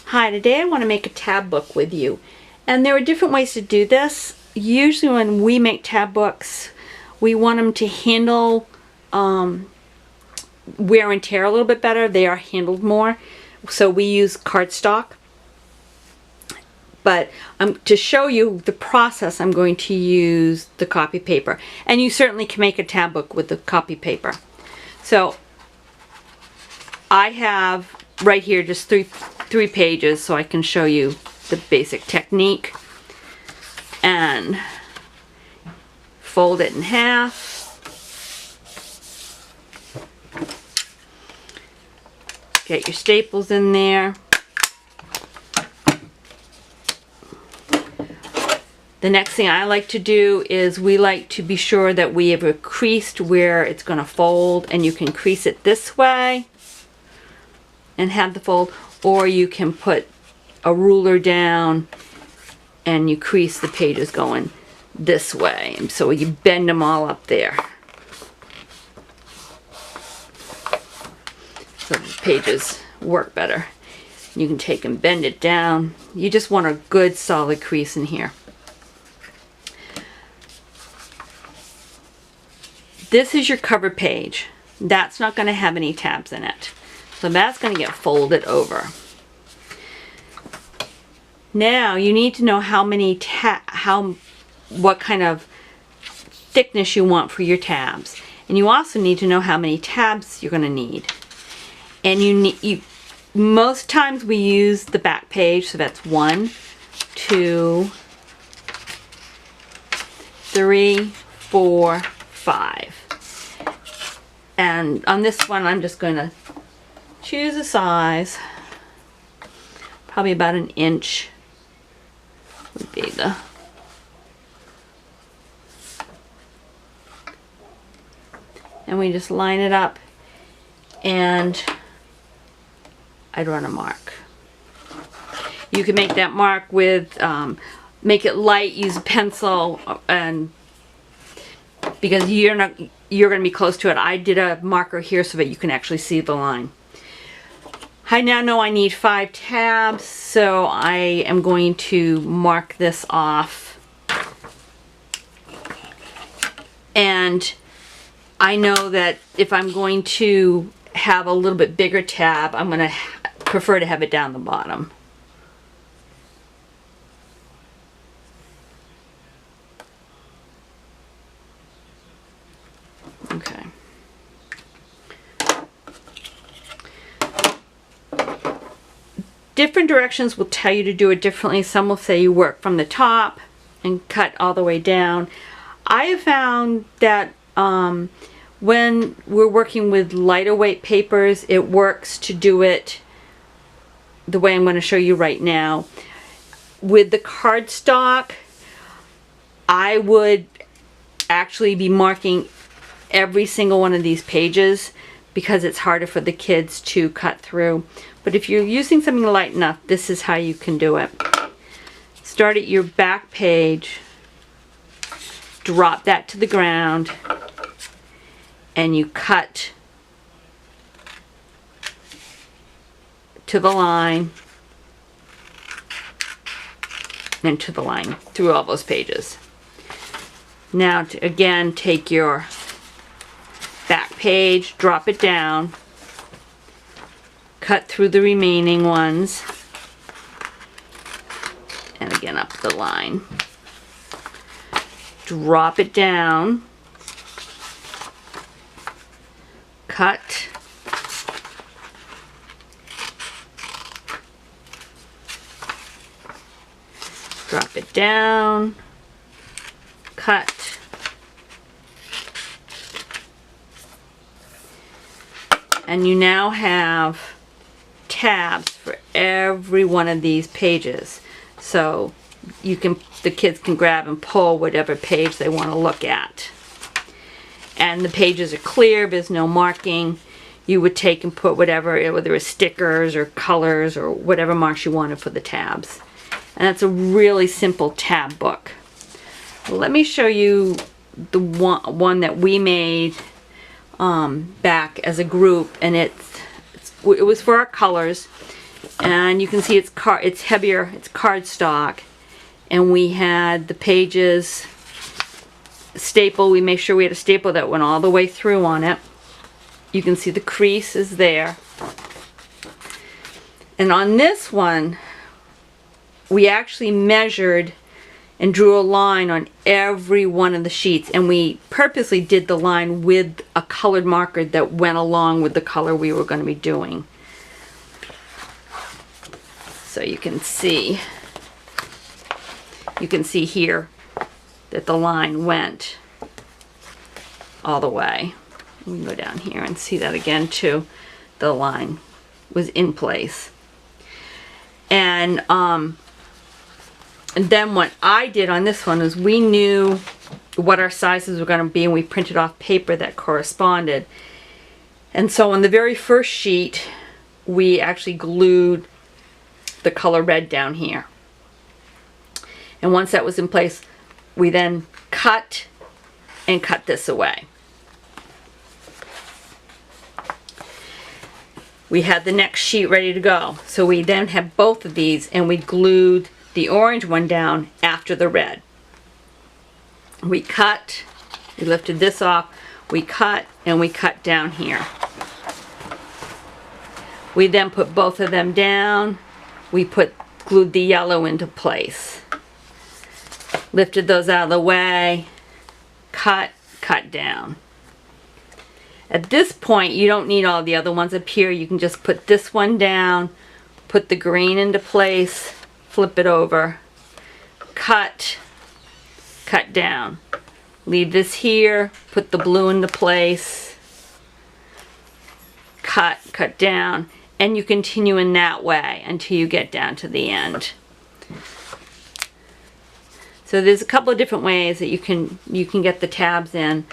Hi, today I want to make a tab book with you. And there are different ways to do this. Usually when we make tab books, we want them to handle wear and tear a little bit better. They are handled more. So we use cardstock. But to show you the process, I'm going to use the copy paper. And you certainly can make a tab book with the copy paper. So I have right here just three pages so I can show you the basic technique. And fold it in half. Get your staples in there. The next thing I like to do is we like to be sure that we have creased where it's going to fold, and you can crease it this way and have the fold, or you can put a ruler down and you crease the pages going this way, and so you bend them all up there so the pages work better. You can take and bend it down. You just want a good solid crease in here. This is your cover page. That's not going to have any tabs in it. So that's going to get folded over. Now you need to know what kind of thickness you want for your tabs. And you also need to know how many tabs you're going to need. And most times we use the back page, so that's 1, 2, 3, 4, 5. And on this one I'm just going to choose a size, probably about 1 inch would be the and we just line it up, and I'd run a mark. You can make that mark with make it light, use a pencil, and because you're going to be close to it. I did a marker here so that you can actually see the line. I now know I need 5 tabs, so I am going to mark this off. And I know that if I'm going to have a little bit bigger tab, I'm going to prefer to have it down the bottom. Okay. Different directions will tell you to do it differently. Some will say you work from the top and cut all the way down. I have found that when we're working with lighter weight papers, it works to do it the way I'm going to show you right now. With the cardstock, I would actually be marking every single one of these pages because it's harder for the kids to cut through. But if you're using something light enough, this is how you can do it. Start at your back page, drop that to the ground, and you cut to the line and to the line through all those pages. Now to again take your back page, drop it down, cut through the remaining ones, and again up the line. Drop it down, cut, drop it down, cut, and you now have tabs for every one of these pages. So the kids can grab and pull whatever page they want to look at. And the pages are clear, there's no marking. You would take and put whatever, whether it's stickers or colors or whatever marks you wanted for the tabs. And that's a really simple tab book. Let me show you the one that we made back as a group, and it was for our colors. and you can see it's heavier, it's cardstock, and we had the pages staple. We made sure we had a staple that went all the way through on it. You can see the crease is there. And on this one, we actually measured and drew a line on every one of the sheets, and we purposely did the line with a colored marker that went along with the color we were going to be doing. So you can see here that the line went all the way. We can go down here and see that again too. The line was in place. And then what I did on this one is we knew what our sizes were going to be, and we printed off paper that corresponded. And so on the very first sheet, we actually glued the color red down here. And once that was in place, we then cut this away. We had the next sheet ready to go. So we then had both of these, and we glued the orange one down after the red. We cut, we lifted this off, we cut, and we cut down here. We then put both of them down. We glued the yellow into place. Lifted those out of the way, cut down. At this point, you don't need all the other ones up here. You can just put this one down, put the green into place, flip it over, cut down. Leave this here, put the blue into place, cut down, and you continue in that way until you get down to the end. So there's a couple of different ways that you can get the tabs in.